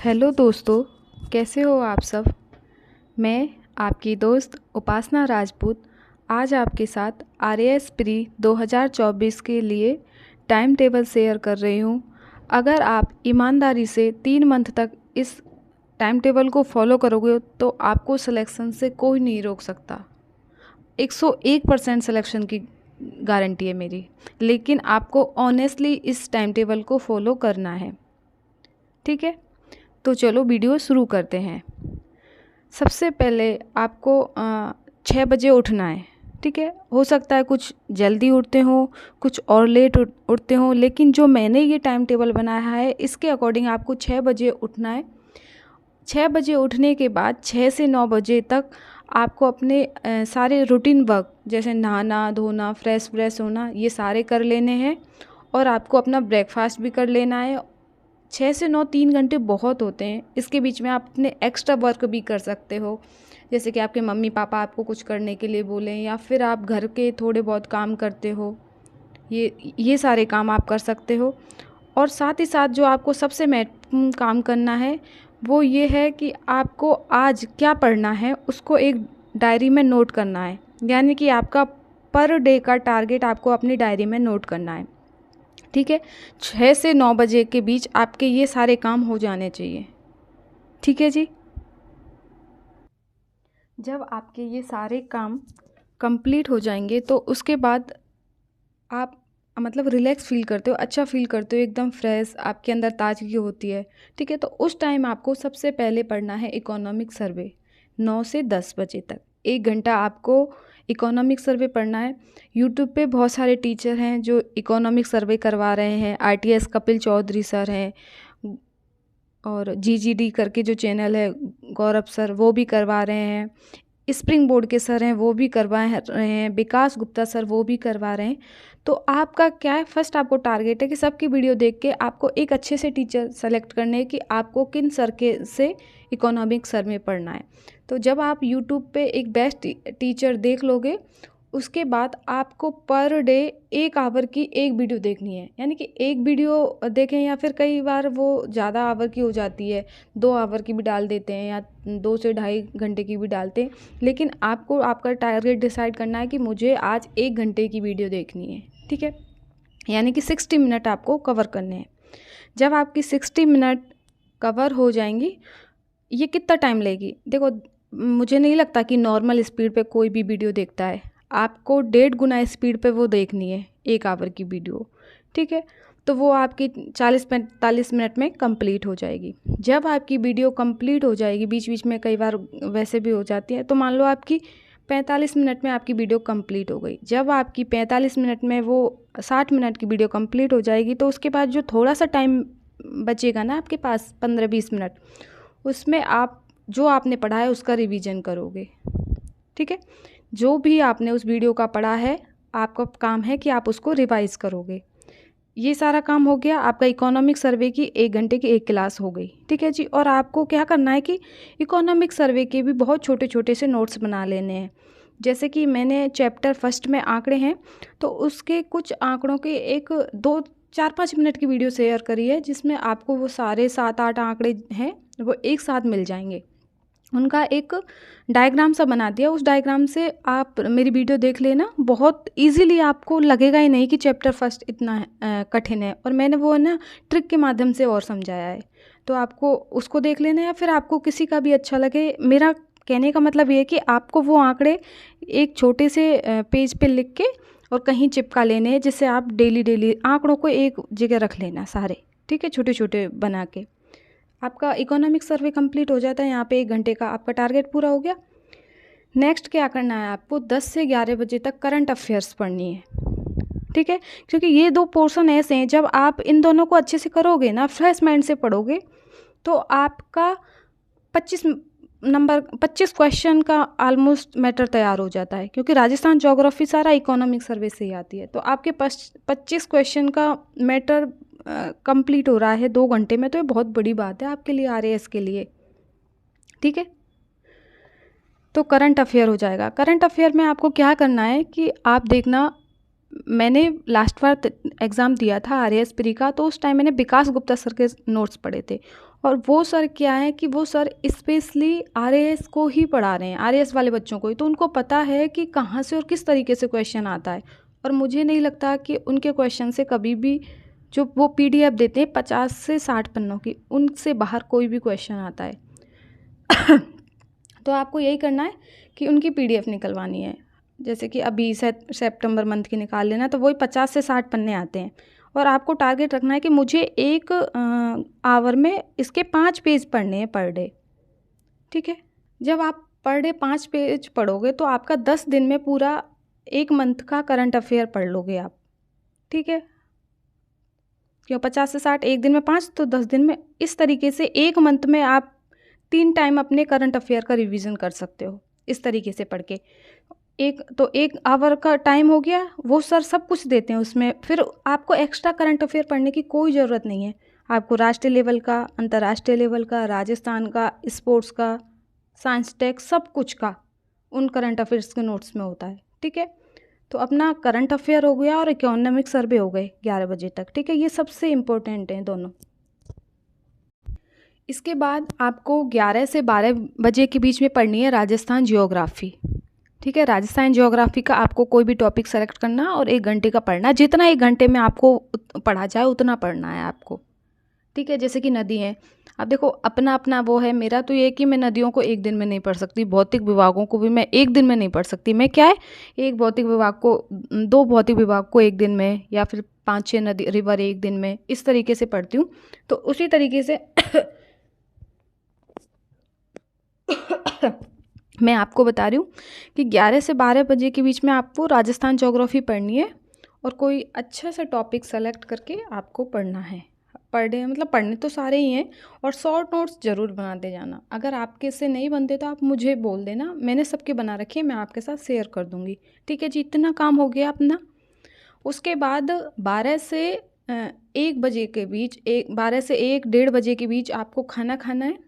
Hello दोस्तों, कैसे हो आप सब। मैं आपकी दोस्त उपासना राजपूत आज आपके साथ आरएएस प्री 2024 के लिए टाइम टेबल शेयर कर रही हूँ। अगर आप ईमानदारी से 3 मंथ तक इस टाइम टेबल को फॉलो करोगे तो आपको सिलेक्शन से कोई नहीं रोक सकता। 101% सिलेक्शन की गारंटी है मेरी, लेकिन आपको ऑनेस्टली इस टाइम टेबल को फॉलो करना है। ठीक है, तो चलो वीडियो शुरू करते हैं। सबसे पहले आपको 6 बजे उठना है। ठीक है, हो सकता है कुछ जल्दी उठते हो, कुछ और लेट उठते हो, लेकिन जो मैंने ये टाइम टेबल बनाया है इसके अकॉर्डिंग आपको 6 बजे उठना है। 6 बजे उठने के बाद 6 से 9 बजे तक आपको अपने सारे रूटीन वर्क जैसे नहाना धोना फ्रेश होना ये सारे कर लेने हैं, और आपको अपना ब्रेकफास्ट भी कर लेना है। 6 से 9 3 घंटे बहुत होते हैं। इसके बीच में आप अपने एक्स्ट्रा वर्क भी कर सकते हो, जैसे कि आपके मम्मी पापा आपको कुछ करने के लिए बोलें, या फिर आप घर के थोड़े बहुत काम करते हो, ये सारे काम आप कर सकते हो। और साथ ही साथ जो आपको सबसे महत्वपूर्ण काम करना है वो ये है कि आपको आज क्या पढ़ना है उसको एक डायरी में नोट करना है। यानी कि आपका पर डे का टारगेट आपको अपनी डायरी में नोट करना है। ठीक है, 6 से 9 बजे के बीच आपके ये सारे काम हो जाने चाहिए। ठीक है जी। जब आपके ये सारे काम कंप्लीट हो जाएंगे तो उसके बाद आप मतलब रिलैक्स फील करते हो, अच्छा फील करते हो, एकदम फ्रेश, आपके अंदर ताजगी होती है। ठीक है, तो उस टाइम आपको सबसे पहले पढ़ना है इकोनॉमिक सर्वे। 9 से 10 बजे तक 1 घंटा आपको इकोनॉमिक सर्वे पढ़ना है। यूट्यूब पे बहुत सारे टीचर हैं जो इकोनॉमिक सर्वे करवा रहे हैं। आरटीएस कपिल चौधरी सर हैं, और जीजीडी करके जो चैनल है गौरव सर वो भी करवा रहे हैं। स्प्रिंग बोर्ड के सर हैं वो भी करवा रहे हैं। विकास गुप्ता सर वो भी करवा रहे हैं। तो आपका क्या है, फर्स्ट आपको टारगेट है कि सबकी वीडियो देख के आपको एक अच्छे से टीचर सेलेक्ट करने हैं कि आपको किन सर के से इकोनॉमिक सर में पढ़ना है। तो जब आप यूट्यूब पे एक बेस्ट टीचर देख लोगे उसके बाद आपको पर डे 1 आवर की एक वीडियो देखनी है। यानी कि एक वीडियो देखें, या फिर कई बार वो ज़्यादा आवर की हो जाती है, 2 आवर की भी डाल देते हैं या 2 से ढाई घंटे की भी डालते हैं। लेकिन आपको आपका टारगेट डिसाइड करना है कि मुझे आज 1 घंटे की वीडियो देखनी है। ठीक है, यानी कि 60 मिनट आपको कवर करने हैं। जब आपकी 60 मिनट कवर हो जाएंगी, ये कितना टाइम लेगी देखो, मुझे नहीं लगता कि नॉर्मल स्पीड पे कोई भी वीडियो देखता है। आपको 1.5 गुना स्पीड पे वो देखनी है 1 आवर की वीडियो। ठीक है, तो वो आपकी 40-45 मिनट में कंप्लीट हो जाएगी। जब आपकी वीडियो कंप्लीट हो जाएगी, बीच बीच में कई बार वैसे भी हो जाती है, तो मान लो आपकी 45 मिनट में आपकी वीडियो कंप्लीट हो गई। जब आपकी 45 मिनट में वो 60 मिनट की वीडियो कंप्लीट हो जाएगी, तो उसके बाद जो थोड़ा सा टाइम बचेगा ना आपके पास 15-20 मिनट, उसमें आप जो आपने पढ़ा है उसका रिवीजन करोगे। ठीक है, जो भी आपने उस वीडियो का पढ़ा है आपका काम है कि आप उसको रिवाइज करोगे। ये सारा काम हो गया। आपका इकोनॉमिक सर्वे की 1 घंटे की एक क्लास हो गई। ठीक है जी। और आपको क्या करना है कि इकोनॉमिक सर्वे के भी बहुत छोटे छोटे से नोट्स बना लेने हैं। जैसे कि मैंने चैप्टर फर्स्ट में आंकड़े हैं, तो उसके कुछ आंकड़ों के एक 2-4-5 मिनट की वीडियो शेयर करी है, जिसमें आपको वो सारे 7-8 आंकड़े हैं वो एक साथ मिल जाएंगे। उनका एक डायग्राम सा बना दिया, उस डायग्राम से आप मेरी वीडियो देख लेना। बहुत इजीली, आपको लगेगा ही नहीं कि चैप्टर फर्स्ट इतना कठिन है, और मैंने वो ना ट्रिक के माध्यम से और समझाया है। तो आपको उसको देख लेना, या फिर आपको किसी का भी अच्छा लगे। मेरा कहने का मतलब ये है कि आपको वो आंकड़े एक छोटे से पेज पे लिख के और कहीं चिपका लेने हैं, जिससे आप डेली डेली आंकड़ों को एक जगह रख लेना सारे। ठीक है, छोटे छोटे बना के आपका इकोनॉमिक सर्वे कंप्लीट हो जाता है। यहाँ पे 1 घंटे का आपका टारगेट पूरा हो गया। नेक्स्ट क्या करना है, आपको 10 से 11 बजे तक करंट अफेयर्स पढ़नी है। ठीक है, क्योंकि ये दो पोर्शन ऐसे हैं, जब आप इन दोनों को अच्छे से करोगे ना, फ्रेश माइंड से पढ़ोगे, तो आपका 25 क्वेश्चन का ऑलमोस्ट मैटर तैयार हो जाता है। क्योंकि राजस्थान ज्योग्राफी सारा इकोनॉमिक सर्वे से ही आती है, तो आपके 25 क्वेश्चन का मैटर कंप्लीट हो रहा है 2 घंटे में। तो ये बहुत बड़ी बात है आपके लिए, आरएएस के लिए। ठीक है, तो करंट अफेयर हो जाएगा। करंट अफेयर में आपको क्या करना है कि आप देखना, मैंने लास्ट बार एग्ज़ाम दिया था आरएएस प्री का, तो उस टाइम मैंने विकास गुप्ता सर के नोट्स पढ़े थे। और वो सर क्या है कि वो सर स्पेशली आरएएस को ही पढ़ा रहे हैं, आरएएस वाले बच्चों को ही, तो उनको पता है कि कहाँ से और किस तरीके से क्वेश्चन आता है। और मुझे नहीं लगता कि उनके क्वेश्चन से कभी भी, जो वो पीडीएफ देते हैं 50 से 60 पन्नों की, उनसे बाहर कोई भी क्वेश्चन आता है। तो आपको यही करना है कि उनकी पीडीएफ निकलवानी है। जैसे कि अभी सितंबर मंथ की निकाल लेना, तो वही 50 से 60 पन्ने आते हैं। और आपको टारगेट रखना है कि मुझे एक आवर में इसके 5 पेज पढ़ने हैं पर डे। ठीक है, जब आप पर डे 5 पेज पढ़ोगे तो आपका 10 दिन में पूरा एक मंथ का करंट अफेयर पढ़ लोगे आप। ठीक है, क्यों 50 से 60, एक दिन में 5, तो 10 दिन में। इस तरीके से एक मंथ में आप 3 टाइम अपने करंट अफेयर का रिवीजन कर सकते हो, इस तरीके से पढ़ के। एक आवर का टाइम हो गया, वो सर सब कुछ देते हैं उसमें, फिर आपको एक्स्ट्रा करंट अफेयर पढ़ने की कोई ज़रूरत नहीं है। आपको राष्ट्रीय लेवल का, अंतर्राष्ट्रीय लेवल का, राजस्थान का, स्पोर्ट्स का, साइंस टेक, सब कुछ का उन करंट अफेयर्स के नोट्स में होता है। ठीक है, तो अपना करंट अफेयर हो गया और इकोनॉमिक सर्वे हो गए 11 बजे तक। ठीक है, ये सबसे इम्पोर्टेंट हैं दोनों। इसके बाद आपको 11 से 12 बजे के बीच में पढ़नी है राजस्थान जियोग्राफी। ठीक है, राजस्थान जियोग्राफी का आपको कोई भी टॉपिक सेलेक्ट करना और 1 घंटे का पढ़ना, जितना 1 घंटे में आपको पढ़ा जाए उतना पढ़ना है आपको। ठीक है, जैसे कि नदी है, अब देखो अपना अपना वो है। मेरा तो ये कि मैं नदियों को 1 दिन में नहीं पढ़ सकती, भौतिक विभागों को भी मैं 1 दिन में नहीं पढ़ सकती। मैं क्या है, एक भौतिक विभाग को, 2 भौतिक विभाग को 1 दिन में, या फिर 5-6 नदी रिवर 1 दिन में, इस तरीके से पढ़ती हूँ। तो उसी तरीके से मैं आपको बता रही हूँ कि 11 से 12 बजे के बीच में आपको राजस्थान ज्योग्राफी पढ़नी है और कोई अच्छा सा टॉपिक सेलेक्ट करके आपको पढ़ना है। पर डे मतलब पढ़ने तो सारे ही हैं, और शॉर्ट नोट्स ज़रूर बनाते जाना। अगर आपके से नहीं बनते तो आप मुझे बोल देना, मैंने सबके बना रखे हैं, मैं आपके साथ शेयर कर दूँगी। ठीक है जी, इतना काम हो गया अपना। उसके बाद 12 से 1 बजे के बीच, 12 से 1 डेढ़ बजे के बीच आपको खाना खाना है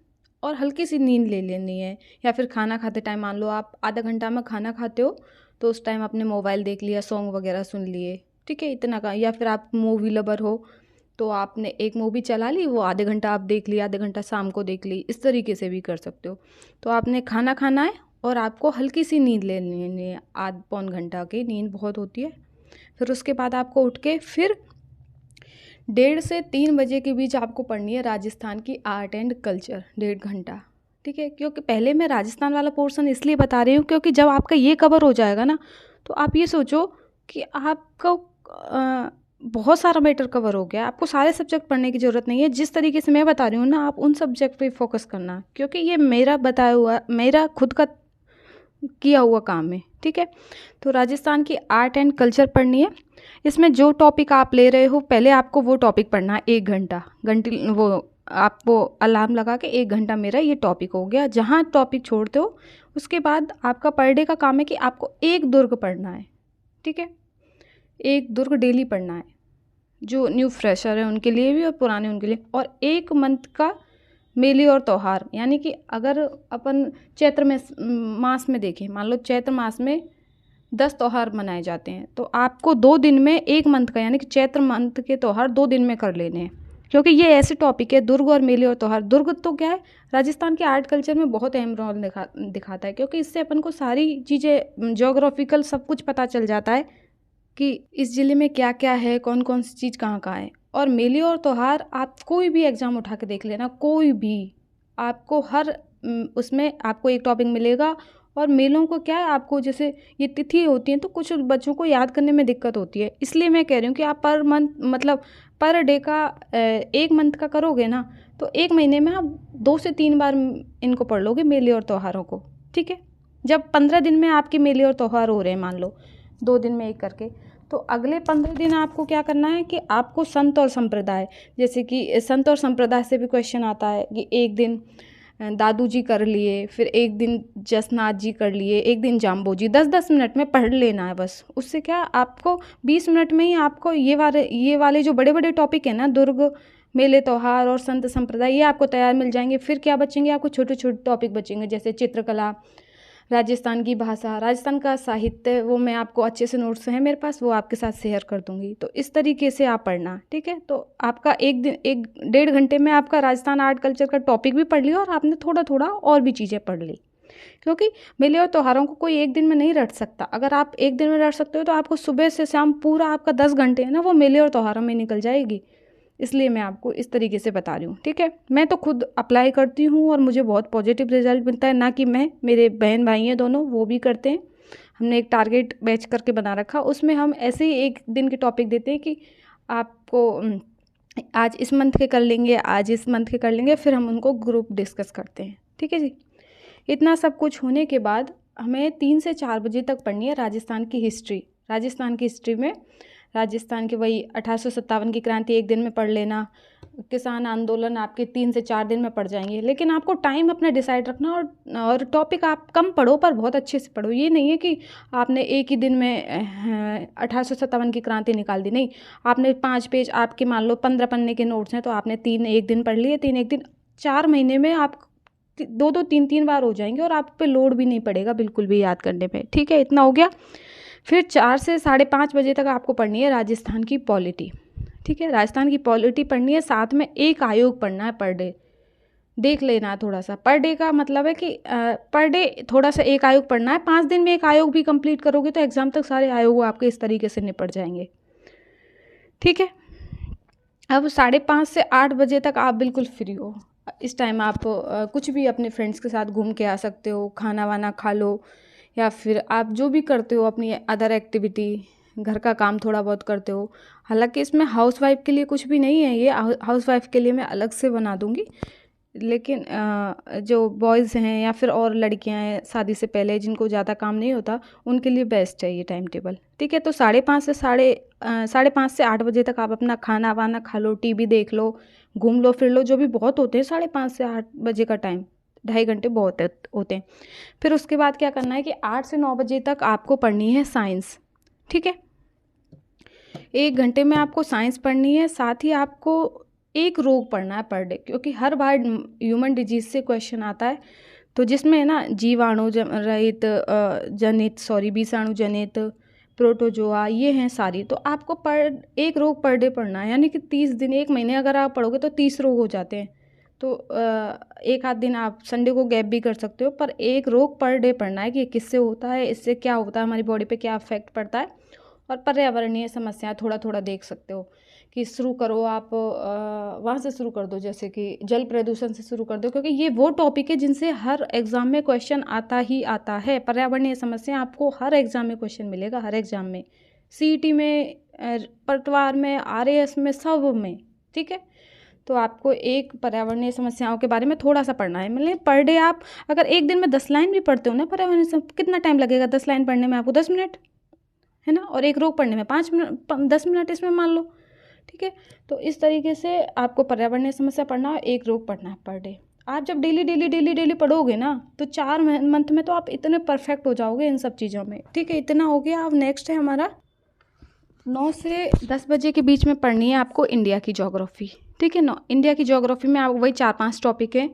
और हल्की सी नींद ले लेनी है। या फिर खाना खाते टाइम, मान लो आप आधा घंटा में खाना खाते हो, तो उस टाइम आपने मोबाइल देख लिया, सॉन्ग वगैरह सुन लिए। ठीक है, इतना का। या फिर आप मूवी लवर हो तो आपने एक मूवी चला ली, वो आधे घंटा आप देख लिया, आधे घंटा शाम को देख ली, इस तरीके से भी कर सकते हो। तो आपने खाना खाना है और आपको हल्की सी नींद ले लेनी है, आध पौन घंटा की नींद बहुत होती है। फिर उसके बाद आपको उठ के फिर 1:30 से 3 बजे के बीच आपको पढ़नी है राजस्थान की आर्ट एंड कल्चर, 1.5 घंटा। ठीक है, क्योंकि पहले मैं राजस्थान वाला पोर्शन इसलिए बता रही हूँ क्योंकि जब आपका ये कवर हो जाएगा ना, तो आप ये सोचो कि आपको बहुत सारा मैटर कवर हो गया। आपको सारे सब्जेक्ट पढ़ने की ज़रूरत नहीं है। जिस तरीके से मैं बता रही हूँ ना, आप उन सब्जेक्ट पे फोकस करना, क्योंकि ये मेरा बताया हुआ, मेरा खुद का किया हुआ काम है। ठीक है, तो राजस्थान की आर्ट एंड कल्चर पढ़नी है। इसमें जो टॉपिक आप ले रहे हो, पहले आपको वो टॉपिक पढ़ना है 1 घंटा, वो आपको अलार्म लगा के 1 घंटा मेरा ये टॉपिक हो गया। जहाँ टॉपिक छोड़ते हो उसके बाद आपका पर डे का काम है कि आपको 1 दुर्ग पढ़ना है। ठीक है, 1 दुर्ग डेली पढ़ना है, जो न्यू फ्रेशर है उनके लिए भी और पुराने उनके लिए। और 1 मंथ का मेले और त्यौहार, यानी कि अगर अपन चैत्र में मास में देखें, मान लो चैत्र मास में 10 त्यौहार मनाए जाते हैं, तो आपको 2 दिन में 1 मंथ का, यानी कि चैत्र मंथ के त्यौहार 2 दिन में कर लेने हैं। क्योंकि ये ऐसे टॉपिक है, दुर्ग और मेले और त्यौहार। दुर्ग तो क्या है, राजस्थान के आर्ट कल्चर में बहुत अहम रोल दिखाता है, क्योंकि इससे अपन को सारी चीज़ें ज्योग्राफिकल सब कुछ पता चल जाता है कि इस ज़िले में क्या क्या है, कौन कौन सी चीज़ कहाँ कहाँ है। और मेले और त्यौहार आप कोई भी एग्ज़ाम उठा के देख लेना, कोई भी, आपको हर उसमें आपको एक टॉपिक मिलेगा। और मेलों को क्या है, आपको जैसे ये तिथि होती हैं तो कुछ बच्चों को याद करने में दिक्कत होती है, इसलिए मैं कह रही हूँ कि आप पर मंथ मतलब पर डे का 1 मंथ का करोगे ना, तो 1 महीने में आप 2 से 3 बार इनको पढ़ लोगे, मेले और त्योहारों को। ठीक है, जब 15 दिन में आपके मेले और त्यौहार हो रहे हैं, मान लो 2 दिन में एक करके, तो अगले 15 दिन आपको क्या करना है कि आपको संत और संप्रदाय, जैसे कि संत और संप्रदाय से भी क्वेश्चन आता है कि एक दिन दादू जी कर लिए, फिर एक दिन जसनाथ जी कर लिए, एक दिन जाम्बो जी, 10-10 मिनट में पढ़ लेना है बस। उससे क्या आपको 20 मिनट में ही आपको ये वाले जो बड़े बड़े टॉपिक है ना, दुर्ग, मेले, त्यौहार और संत संप्रदाय, ये आपको तैयार मिल जाएंगे। फिर क्या बचेंगे, आपको छोटे छोटे टॉपिक बचेंगे, जैसे चित्रकला, राजस्थान की भाषा, राजस्थान का साहित्य, वो मैं आपको अच्छे से नोट्स हैं मेरे पास, वो आपके साथ शेयर कर दूँगी। तो इस तरीके से आप पढ़ना, ठीक है। तो आपका एक दिन 1 डेढ़ घंटे में आपका राजस्थान आर्ट कल्चर का टॉपिक भी पढ़ लिया और आपने थोड़ा थोड़ा और भी चीज़ें पढ़ ली, क्योंकि मेले और त्योहारों को कोई एक दिन में नहीं रट सकता। अगर आप एक दिन में रट सकते हो तो आपको सुबह से शाम पूरा आपका 10 घंटे है ना, वो मेले और त्योहारों में निकल जाएगी। इसलिए मैं आपको इस तरीके से बता रही हूँ, ठीक है। मैं तो खुद अप्लाई करती हूँ और मुझे बहुत पॉजिटिव रिजल्ट मिलता है, ना कि मैं, मेरे बहन भाई हैं दोनों, वो भी करते हैं। हमने एक टारगेट बैच करके बना रखा, उसमें हम ऐसे ही एक दिन के टॉपिक देते हैं कि आपको आज इस मंथ के कर लेंगे, आज इस मंथ के कर लेंगे, फिर हम उनको ग्रुप डिस्कस करते हैं, ठीक है जी। इतना सब कुछ होने के बाद हमें 3 से 4 बजे तक पढ़नी है राजस्थान की हिस्ट्री। राजस्थान की हिस्ट्री में राजस्थान की वही 1857 की क्रांति एक दिन में पढ़ लेना, किसान आंदोलन आपके 3 से 4 दिन में पढ़ जाएंगे। लेकिन आपको टाइम अपना डिसाइड रखना, और टॉपिक आप कम पढ़ो पर बहुत अच्छे से पढ़ो। ये नहीं है कि आपने एक ही दिन में 1857 की क्रांति निकाल दी, नहीं। आपने 5 पेज आपके मान लो 15 पन्ने के नोट्स हैं, तो आपने 3 एक दिन पढ़ लिए, 3 एक दिन, 4 महीने में आप 2-2 3-3 बार हो जाएंगे और आप पे लोड भी नहीं पड़ेगा बिल्कुल भी याद करने पे, ठीक है। इतना हो गया। फिर 4 से 5:30 बजे तक आपको पढ़नी है राजस्थान की पॉलिटी, ठीक है। राजस्थान की पॉलिटी पढ़नी है, साथ में एक आयोग पढ़ना है पर डे। देख लेना थोड़ा सा, पर डे का मतलब है कि पर डे थोड़ा सा एक आयोग पढ़ना है। 5 दिन में एक आयोग भी कंप्लीट करोगे तो एग्जाम तक सारे आयोग आपके इस तरीके से निपट जाएंगे, ठीक है। अब 5:30 से 8 बजे तक आप बिल्कुल फ्री हो। इस टाइम आप कुछ भी अपने फ्रेंड्स के साथ घूम के आ सकते हो, खाना वाना खा लो, या फिर आप जो भी करते हो अपनी अदर एक्टिविटी, घर का काम थोड़ा बहुत करते हो। हालांकि इसमें हाउसवाइफ के लिए कुछ भी नहीं है, ये हाउसवाइफ के लिए मैं अलग से बना दूंगी। लेकिन जो बॉयज़ हैं या फिर और लड़कियां हैं शादी से पहले जिनको ज़्यादा काम नहीं होता, उनके लिए बेस्ट है ये टाइम टेबल, ठीक है। तो 5:30 से 8 बजे तक आप अपना खाना वाना खा लो, टीवी देख लो, घूम लो फिर लो, जो भी बहुत होते हैं 5:30 से 8 बजे का टाइम, 2.5 घंटे बहुत होते हैं। फिर उसके बाद क्या करना है कि 8 से 9 बजे तक आपको पढ़नी है साइंस, ठीक है। 1 घंटे में आपको साइंस पढ़नी है, साथ ही आपको एक रोग पढ़ना है पर डे, क्योंकि हर बार ह्यूमन डिजीज से क्वेश्चन आता है। तो जिसमें है ना जीवाणु रहित विषाणु जनित, प्रोटोजोआ, ये हैं सारी। तो आपको एक रोग पर डे पढ़ना है, यानी कि 30 दिन, 1 महीने अगर आप पढ़ोगे तो 30 रोग हो जाते हैं। तो एक आध दिन आप संडे को गैप भी कर सकते हो, पर एक रोग पर डे पढ़ना है कि ये किससे होता है, इससे क्या होता है, हमारी बॉडी पे क्या इफेक्ट पड़ता है। और पर्यावरणीय समस्याएं थोड़ा थोड़ा देख सकते हो कि शुरू करो आप वहाँ से शुरू कर दो, जैसे कि जल प्रदूषण से शुरू कर दो, क्योंकि ये वो टॉपिक है जिनसे हर एग्ज़ाम में क्वेश्चन आता ही आता है। पर्यावरणीय समस्या आपको हर एग्ज़ाम में क्वेश्चन मिलेगा, हर एग्ज़ाम में, सीईटी में, पटवार में, आरएएस में, सब में, ठीक है। तो आपको एक पर्यावरणीय समस्याओं के बारे में थोड़ा सा पढ़ना है। मतलब पर डे आप अगर एक दिन में 10 लाइन भी पढ़ते हो ना पर्यावरणीय कितना टाइम लगेगा 10 लाइन पढ़ने में? आपको 10 मिनट, है ना। और एक रोग पढ़ने में 5 मिनट, 10 मिनट इसमें मान लो, ठीक है। तो इस तरीके से आपको पर्यावरणीय समस्या पढ़ना है, एक रोग पढ़ना है पर डे। आप जब डेली डेली डेली डेली पढ़ोगे ना, तो 4 मंथ में तो आप इतने परफेक्ट हो जाओगे इन सब चीज़ों में, ठीक है। इतना हो गया। अब नेक्स्ट है हमारा 9 से 10 बजे के बीच में पढ़नी है आपको इंडिया की ज्योग्राफी, ठीक है। इंडिया की ज्योग्राफी में आप वही 4-5 टॉपिक है,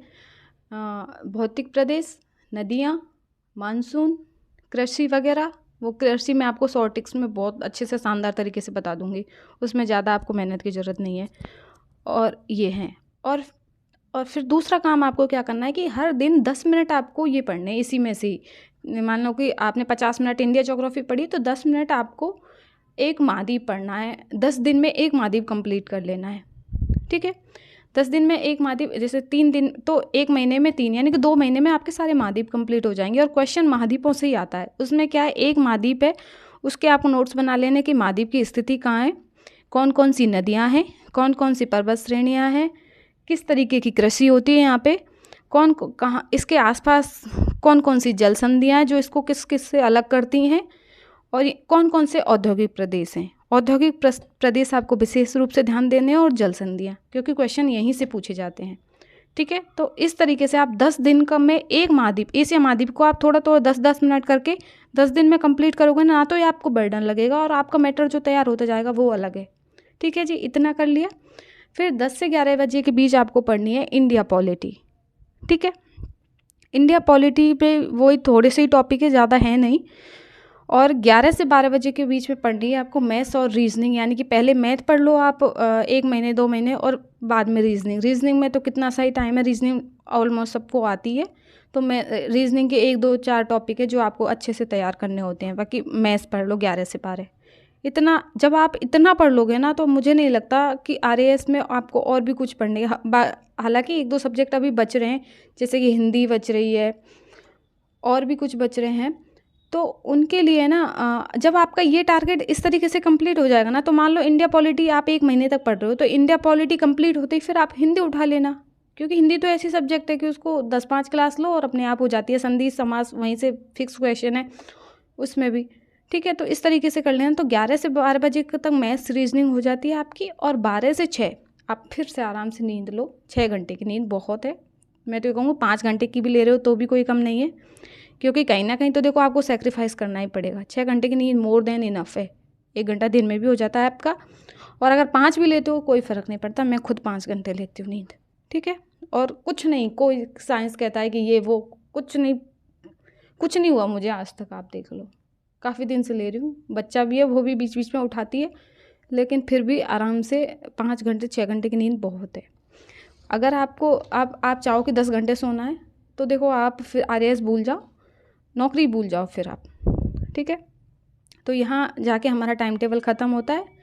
भौतिक प्रदेश, नदियाँ, मानसून, कृषि वगैरह। वो कृषि में आपको शॉर्ट टिप्स में बहुत अच्छे से शानदार तरीके से बता दूंगी, उसमें ज़्यादा आपको मेहनत की ज़रूरत नहीं है। और ये हैं। और फिर दूसरा काम आपको क्या करना है कि हर दिन 10 मिनट आपको ये पढ़ने हैं इसी में से ही। मान लो कि आपने 50 मिनट इंडिया ज्योग्राफी पढ़ी, तो 10 मिनट आपको एक महाद्वीप पढ़ना है। 10 दिन में एक महाद्वीप कंप्लीट कर लेना है, ठीक है। 10 दिन में एक महाद्वीप, जैसे 3 दिन तो 1 महीने में 3, यानी कि 2 महीने में आपके सारे महाद्वीप कंप्लीट हो जाएंगे। और क्वेश्चन महाद्वीपों से ही आता है। उसमें क्या है, एक महाद्वीप है, उसके आपको नोट्स बना लेने कि महाद्वीप की स्थिति कहाँ है, कौन कौन सी नदियाँ हैं, कौन कौन सी पर्वत श्रेणियाँ हैं, किस तरीके की कृषि होती है यहाँ पे, कौन कहाँ इसके आसपास कौन कौन सी जल संधियाँ हैं जो इसको किस किस से अलग करती हैं, और कौन कौन से औद्योगिक प्रदेश हैं। औद्योगिक प्रदेश आपको विशेष रूप से ध्यान देने हैं, और जल संधियाँ, क्योंकि क्वेश्चन यहीं से पूछे जाते हैं, ठीक है। तो इस तरीके से आप 10 दिन का में एक महाद्वीप, एशिया महाद्वीप को आप थोड़ा 10-10 मिनट करके 10 दिन में कंप्लीट करोगे ना, तो ये आपको बर्डन लगेगा और आपका मैटर जो तैयार होता जाएगा वो अलग है, ठीक है जी। इतना कर लिया। फिर 10 से 11 बजे के बीच आपको पढ़नी है इंडिया पॉलिटी, ठीक है। इंडिया पॉलिटी पे वही थोड़े से ही टॉपिक है, ज़्यादा है नहीं। और 11 से 12 बजे के बीच में पढ़नी है आपको मैथ्स और रीजनिंग, यानी कि पहले मैथ पढ़ लो आप 1 महीने 2 महीने, और बाद में रीजनिंग में तो कितना सही टाइम है, रीजनिंग ऑलमोस्ट सबको आती है। तो मैं रीजनिंग के 1 2 4 टॉपिक है जो आपको अच्छे से तैयार करने होते हैं। बाकी मैथ्स पढ़ लो 11 से 12। इतना जब आप इतना पढ़ लोगे ना, तो मुझे नहीं लगता कि आरएएस में आपको और भी कुछ पढ़ने हालांकि 1 2 सब्जेक्ट अभी बच रहे हैं, जैसे कि हिंदी बच रही है और भी कुछ बच रहे हैं। तो उनके लिए ना जब आपका ये टारगेट इस तरीके से कंप्लीट हो जाएगा ना, तो मान लो इंडिया पॉलिटी आप 1 महीने तक पढ़ रहे हो, तो इंडिया पॉलिटी कंप्लीट होते ही फिर आप हिंदी उठा लेना, क्योंकि हिंदी तो ऐसी सब्जेक्ट है कि उसको 10 5 क्लास लो और अपने आप हो जाती है। संधि समास वहीं से फिक्स क्वेश्चन है उसमें भी, ठीक है। तो इस तरीके से कर लेना। तो 11 से 12 बजे तक मैथ्स रीजनिंग हो जाती है आपकी, और 12 से 6 आप फिर से आराम से नींद लो। 6 घंटे की नींद बहुत है, मैं तो ये कहूँगा 5 घंटे की भी ले रहे हो तो भी कोई कम नहीं है, क्योंकि कहीं ना कहीं तो देखो आपको सेक्रीफाइस करना ही पड़ेगा। 6 घंटे की नींद मोर देन इनफ है। 1 घंटा दिन में भी हो जाता है आपका, और अगर 5 भी लेते हो कोई फ़र्क नहीं पड़ता। मैं खुद 5 घंटे लेती हूँ नींद, ठीक है। और कुछ नहीं, कोई साइंस कहता है कि ये वो, कुछ नहीं हुआ मुझे आज तक, आप देख लो। काफ़ी दिन से ले रही हूँ, बच्चा भी है वो भी बीच बीच में उठाती है, लेकिन फिर भी आराम से 5 घंटे 6 घंटे की नींद बहुत है। अगर आपको आप चाहो कि 10 घंटे सोना है, तो देखो आप फिर आरएएस भूल जाओ, नौकरी भूल जाओ फिर आप, ठीक है। तो यहाँ जाके हमारा टाइम टेबल ख़त्म होता है।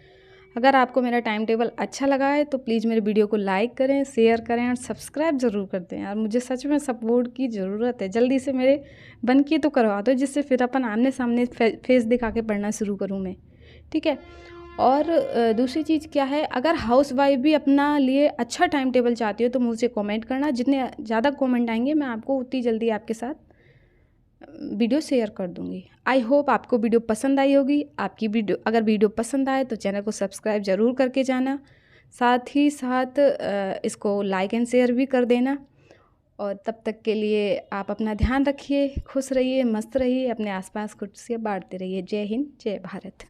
अगर आपको मेरा टाइम टेबल अच्छा लगा है तो प्लीज़ मेरे वीडियो को लाइक करें, शेयर करें और सब्सक्राइब ज़रूर कर दें यार। मुझे सच में सपोर्ट की ज़रूरत है, जल्दी से मेरे बन के तो करवा दो, जिससे फिर अपन आमने सामने फेस दिखा के पढ़ना शुरू करूँ मैं, ठीक है। और दूसरी चीज़ क्या है, अगर हाउस वाइफ भी अपना लिए अच्छा टाइम टेबल चाहती हो तो मुझे कमेंट करना। जितने ज़्यादा कमेंट आएंगे मैं आपको उतनी जल्दी आपके साथ वीडियो शेयर कर दूंगी। आई होप आपको वीडियो पसंद आई होगी। आपकी वीडियो अगर वीडियो पसंद आए तो चैनल को सब्सक्राइब ज़रूर करके जाना, साथ ही साथ इसको लाइक एंड शेयर भी कर देना। और तब तक के लिए आप अपना ध्यान रखिए, खुश रहिए, मस्त रहिए, अपने आसपास खुशियाँ बांटते रहिए। जय हिंद, जय भारत।